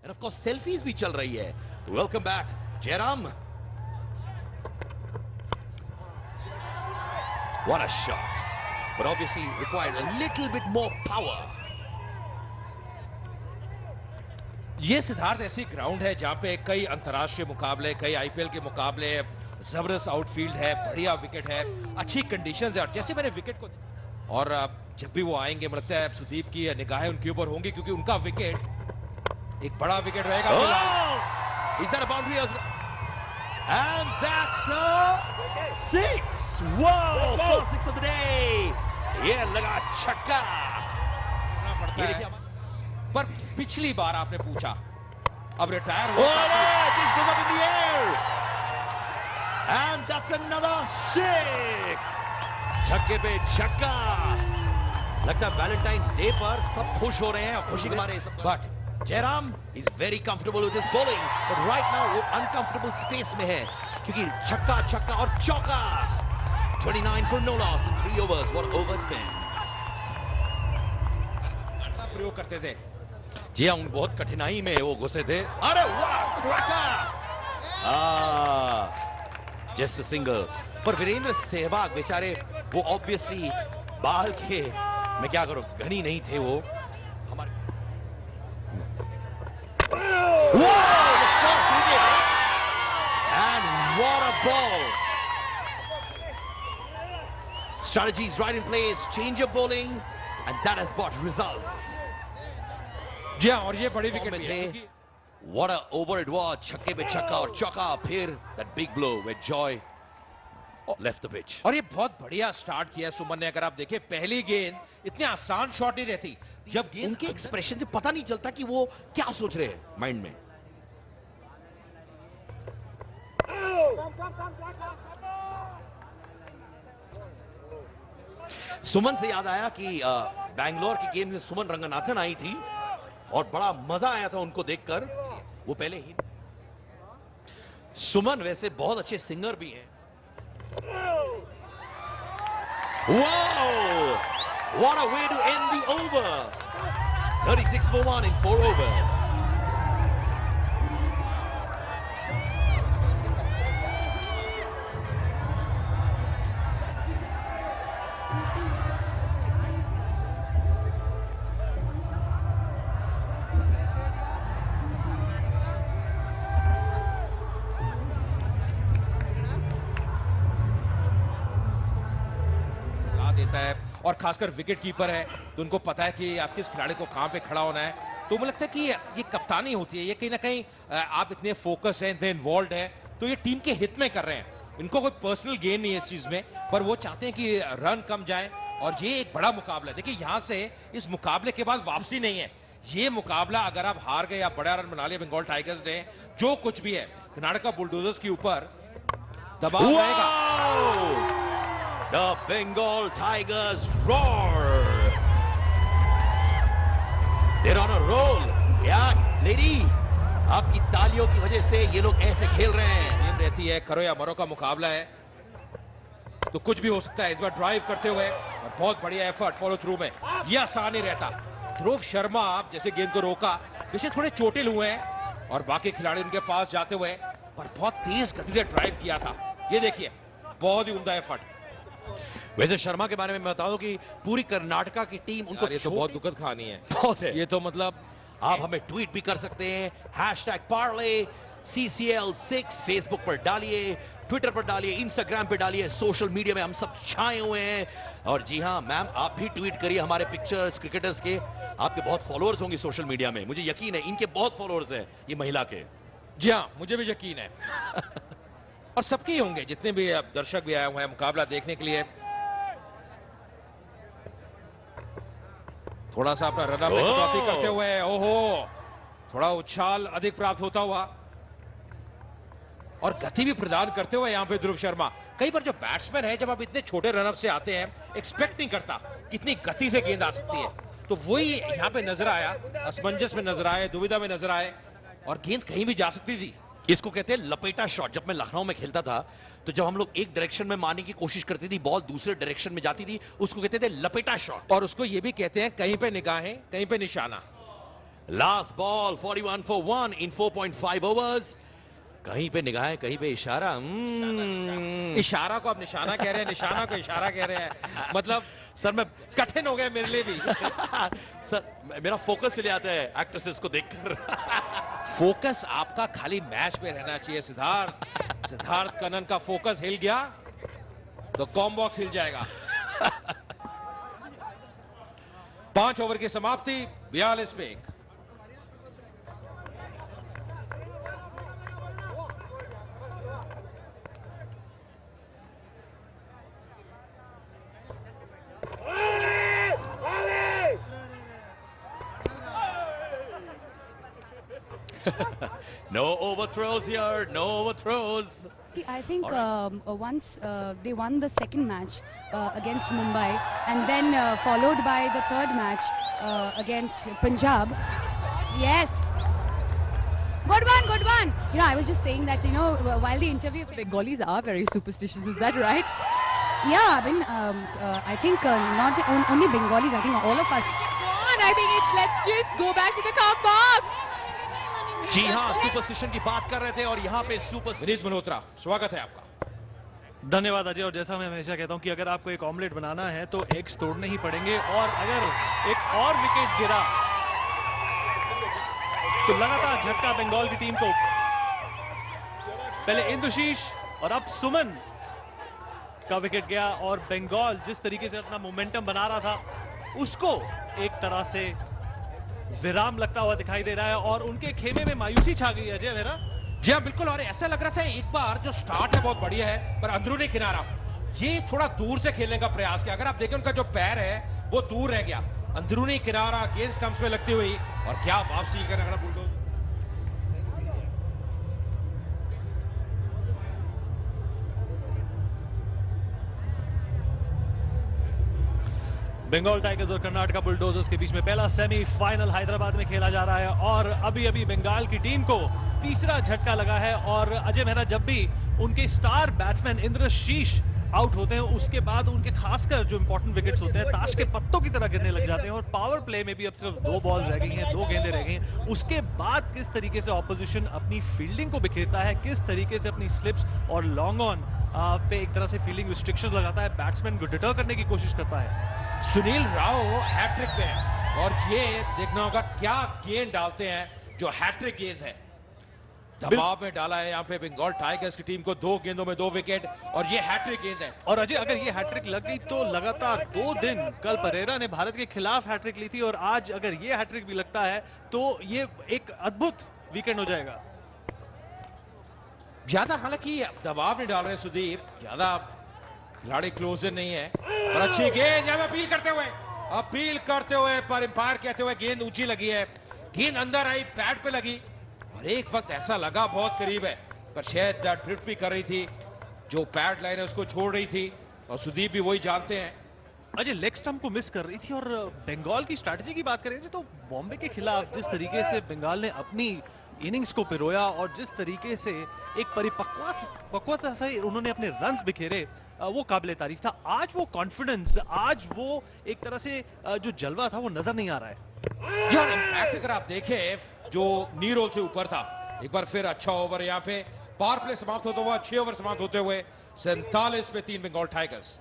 End of course selfies भी चल रही है। Welcome back Jairam. What a shot, but obviously required a little bit more power. ये सिद्धार्थ ऐसी ग्राउंड है जहां पे कई अंतर्राष्ट्रीय मुकाबले, कई आईपीएल के मुकाबले, जबरदस्त आउटफील्ड है, बढ़िया विकेट है, अच्छी कंडीशंस है। और जैसे मैंने विकेट को, और जब भी वो आएंगे मुझे लगता है सुदीप की निगाहें उनके ऊपर होंगी क्योंकि उनका विकेट एक बड़ा विकेट रहेगा। Is that a boundary? And that's a 6. Whoa! First 6 of the day. ये लगा छक्का। ये देखिए, पर पिछली बार आपने पूछा, अब रिटायर हो this goes up in the air. And that's another 6. छक्के पे छक्का। लगता है वैलेंटाइंस डे पर सब खुश हो रहे हैं और खुशी के मारे सब। But Jairam is very comfortable with his bowling, but right now वो uncomfortable space में है क्योंकि छक्का छक्का और चौका। 29 for no loss in 3 overs. What over it's been. प्रयोग करते थे। जी हाँ, बहुत कठिनाई में वो घुसे थे। अरे वाह, क्रैकर! Just single. पर वीरेंद्र सहवाग बेचारे वो ऑब्वियसली बाल के, मैं क्या करूं, घनी नहीं थे वो हमारे। And what a ball! Strategies right in place, change of bowling, and that has brought results. जी हाँ, और ये बड़ी विकेट भी है। What a over it was. छक्के पे छक्का और चौका, फिर that big blow where Joy left the pitch. और ये बहुत बढ़िया स्टार्ट किया सुमन ने। अगर आप देखें पहली गेंद इतनी आसान शॉट नहीं रहती, जब गेंद उनके एक्सप्रेशन से पता नहीं चलता कि वो क्या सोच रहे हैं माइंड में। सुमन से याद आया कि बैंगलोर की गेम में सुमन रंगनाथन आई थी और बड़ा मजा आया था उनको देखकर। वो पहले ही, सुमन वैसे बहुत अच्छे सिंगर भी हैं। Wow! What a way to end the over! 36 for 1 in 4 overs. देता है और खासकर विकेट कीपर है तो उनको पता है कि आप किस खिलाड़ी को कहां पे खड़ा होना है। तो मुझे लगता है कि ये कप्तानी होती है, ये कहीं ना कहीं आप इतने फोकस हैं, इतने इन्वॉल्व हैं, तो ये टीम के हित में कर रहे हैं। इनको कोई पर्सनल गेन नहीं है इस चीज में, पर वो चाहते हैं कि रन कम जाए। और ये एक बड़ा मुकाबला है। देखिए यहां से इस मुकाबले के बाद वापसी नहीं है। ये मुकाबला अगर आप हार गए, आप बड़ा रन बना लिया बंगाल टाइगर्स ने, जो कुछ भी है कर्नाटका बुलडोजर्स के ऊपर दबाव रहेगा। The Bengal Tigers roar. They're on a roll. Yeah, lady, आपकी तालियों की वजह से ये लोग ऐसे खेल रहे हैं। गेम रहती है, करो या मरो का मुकाबला है, तो कुछ भी हो सकता है। इस बार ड्राइव करते हुए और बहुत बढ़िया एफर्ट फॉलो थ्रू में, ये आसान नहीं रहता। ध्रुव शर्मा आप जैसे गेंद को रोका, वैसे थोड़े चोटिल हुए हैं और बाकी खिलाड़ी उनके पास जाते हुए, पर बहुत तेज गति से ड्राइव किया था। ये देखिए, बहुत ही उम्दा एफर्ट। वैसे शर्मा के बारे में मैं बता दूं कि पूरी कर्नाटका की टीम उनको, ये तो बहुत दुखद कहानी है। बहुत है ये तो मतलब आप हमें ट्वीट भी कर सकते हैं, #parlay CCL6 फेसबुक पर डालिए, ट्विटर पर डालिए, इंस्टाग्राम पर डालिए, सोशल मीडिया में हम सब छाए हुए हैं। और जी हाँ मैम, आप भी ट्वीट करिए हमारे पिक्चर्स क्रिकेटर्स के। आपके बहुत फॉलोअर्स होंगे सोशल मीडिया में, मुझे यकीन है इनके बहुत फॉलोअर्स हैं ये महिला के। जी हाँ, मुझे भी यकीन है और सबके ही होंगे, जितने भी दर्शक भी आए हुए हैं मुकाबला देखने के लिए। थोड़ा सा अपना रनअप में कटौती करते हुए, ओहो, थोड़ा उछाल अधिक प्राप्त होता हुआ और गति भी प्रदान करते हुए यहां पे ध्रुव शर्मा। कई बार जो बैट्समैन है, जब आप इतने छोटे रनअप से आते हैं, एक्सपेक्ट नहीं करता कितनी गति से गेंद आ सकती है, तो वही यहां पे नजर आया, असमंजस में नजर आए, दुविधा में नजर आए और गेंद कहीं भी जा सकती थी। इसको कहते हैं लपेटा शॉट। जब मैं लखनऊ में खेलता था तो जब हम लोग एक डायरेक्शन में मारने की कोशिश करती थी, बॉल दूसरे डायरेक्शन में जाती थी, उसको कहते थे लपेटा शॉट। और उसको ये भी कहते हैं कहीं पे निगाहें कहीं पे निशाना। Last ball 41 for 1 in 4.5 overs. कहीं पे निगाहें, कहीं पे इशारा. इशारा को आप निशाना कह रहे हैं, निशाना को इशारा कह रहे हैं. मतलब सर मैं कठिन हो गया मेरे लिए भी. सर मेरा फोकस चले आता है एक्ट्रेसेस को देखकर. फोकस आपका खाली मैच पे रहना चाहिए सिद्धार्थ कनन का फोकस हिल गया तो कॉम्बॉक्स हिल जाएगा. 5 ओवर की समाप्ति, 42 पे 1. No overthrows here, no overthrows. See, I think once they won the second match against Mumbai and then followed by the third match against Punjab. Yes. Good one, good one. You know, I was just saying that, you know, while the interview... Bengalis are very superstitious, is that right? Yeah, I mean, I think not only Bengalis, I think all of us. Come on, I think let's just go back to the car box. जी हाँ, superstition की बात कर रहे थे और यहाँ पे विनीत मल्होत्रा, स्वागत है आपका. धन्यवाद अजय. और जैसा मैं हमेशा कहता हूं कि अगर आपको एक ऑमलेट बनाना है तो एग्स तोड़ने ही पड़ेंगे, और अगर एक और विकेट गिरा तो लगातार झटका बंगाल की टीम को. पहले इंद्रशीष और अब सुमन का विकेट गया, और बंगाल जिस तरीके से अपना मोमेंटम बना रहा था उसको एक तरह से विराम लगता हुआ दिखाई दे रहा है, और उनके खेमे में मायूसी छा गई है. अजय मेरा जी हाँ बिल्कुल. और ऐसा लग रहा था एक बार जो स्टार्ट है बहुत बढ़िया है, पर अंदरूनी किनारा ये थोड़ा दूर से खेलने का प्रयास किया. अगर आप देखें उनका जो पैर है वो दूर रह गया. अंदरूनी किनारा गेंद स्टंप्स में लगती हुई, और क्या वापसी करना बुलडोजर. बंगाल टाइगर्स और कर्नाटका बुलडोजर्स के बीच में पहला सेमीफाइनल हैदराबाद में खेला जा रहा है, और अभी अभी बंगाल की टीम को तीसरा झटका लगा है. और अजय मेहरा, जब भी उनके स्टार बैट्समैन इंद्रशीष आउट होते हैं उसके बाद उनके खासकर जो इंपॉर्टेंट विकेट्स होते हैं ताश के पत्तों की तरह गिरने लग जाते हैं, और पावर प्ले में भी अब सिर्फ 2 बॉल्स रह गई हैं, 2 गेंदें रह गई हैं. उसके बाद किस तरीके से ऑपोजिशन अपनी फील्डिंग को बिखेरता है, किस तरीके से अपनी स्लिप्स और लॉन्ग ऑन पे एक तरह से फील्डिंग रिस्ट्रिक्शंस लगाता है, बैट्समैन को डिटर करने की कोशिश करता है. सुनील राव हैट्रिक पे है, और ये देखना होगा क्या गेंद डालते हैं जो हैट्रिक गेंद है. दबाव में डाला है यहाँ पे बंगाल टाइगर्स की टीम को, 2 गेंदों में 2 विकेट, और ये हैट्रिक गेंद है. और अजय अगर ये हैट्रिक लग गई तो लगातार 2 दिन, कल परेरा ने भारत के खिलाफ हैट्रिक ली थी, और आज अगर ये हैट्रिक भी लगता है तो ये एक अद्भुत वीकेंड हो जाएगा. ज्यादा हालांकि दबाव नहीं डाल रहे सुदीप, ज्यादा खिलाड़ी क्लोजर नहीं है, और अच्छी गेंद यहाँ अपील करते हुए पर अंपायर कहते हुए गेंद ऊंची लगी है. गेंद अंदर आई, पैड पे लगी, और एक वक्त ऐसा लगा बहुत करीब है, पर शायद ड्रिफ्ट भी कर रही थी, जो पैड लाइन है उसको छोड़ रही थी, और सुदीप भी वही जानते हैं. अजय लेग स्टंप को मिस कर रही थी. और बंगाल की स्ट्रैटेजी की बात करें तो बॉम्बे के खिलाफ जिस तरीके से बंगाल ने अपनी इनिंग्स को पिरोया, और जिस तरीके से एक परिपक्वता से उन्होंने अपने रन्स बिखेरे, वो काबिले तारीफ था. आज वो कॉन्फिडेंस, आज वो एक तरह से जो जलवा था वो नजर नहीं आ रहा है. यार इम्पैक्ट अगर आप देखें जो नी रोल से ऊपर था, एक बार फिर अच्छा ओवर यहाँ पे पावर प्ले समाप्त होता हुआ, 6 ओवर समाप्त होते हुए 47 पे 3 बंगाल टाइगर्स.